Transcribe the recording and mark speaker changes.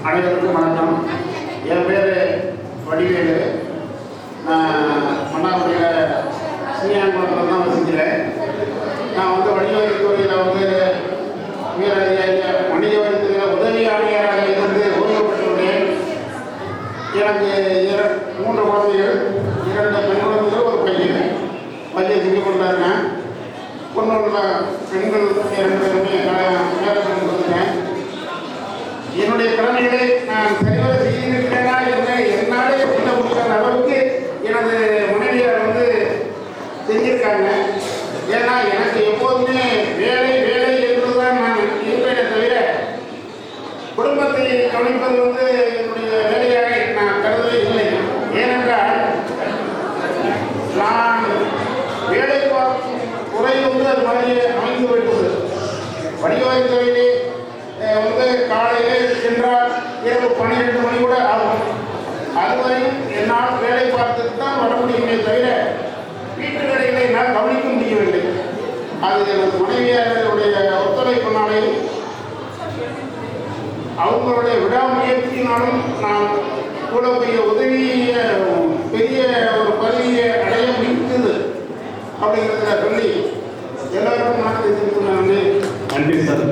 Speaker 1: அனைவருக்கும் வணக்கம். என் பேர் வடிவேலு. நான் மன்னார்குடியில் சீனியாங்குளத்தில் தான் வசிக்கிறேன். நான் வணிகவரித்துறையில் வணிக வரித்துறையில் உதவி ஆணையராக இருந்து ஓய்வு பெற்றுள்ளேன். எனக்கு 3 குழந்தைகள், 2 பெண் குழந்தைகள், ஒரு பையன் செஞ்சு கொண்டாருங்க. பொண்ணுள்ள பெண்கள் 2 பேருமே வேலை கொடுத்துருக்கேன். என்னுடைய கடமைகளை நான் சரிவர செய்திருக்கிறேனா என்று என்னாலே சொல்ல முடியாத அளவுக்கு எனது மனைவியார் செஞ்சிருக்காங்க. ஏன்னா எனக்கு எப்போதுமே வேலை வேலை என்றுதான் நான் இருப்பேனே தவிர குடும்பத்தை கவனிப்பது என்னுடைய வேலையாக நான் கருதவே இல்லை. ஏனென்றால் நான் வேலை பார்க்கும் துறை அது மாதிரி அமைந்து விட்டது. வணிகவரித்துறையிலே காலையில் சென்றால் இரவு 12 மணி கூட ஆகும். அதுவரையும் என்னால் வேலை பார்த்துட்டு தான் வர முடியுமே தவிர வீட்டு வேலைகளை என்னால் கவனிக்க முடியவில்லை. அது எனது மனைவியாருடைய ஒத்துழைப்பினாலையும் அவங்களுடைய விடாமுயற்சியினாலும் நான் கூட பெரிய ஒரு பதவியை அடைய முடிந்தது அப்படிங்கிறத சொல்லி எல்லாருக்கும் நான் தெரிவித்துள்ளேன்.
Speaker 2: நன்றி சார்.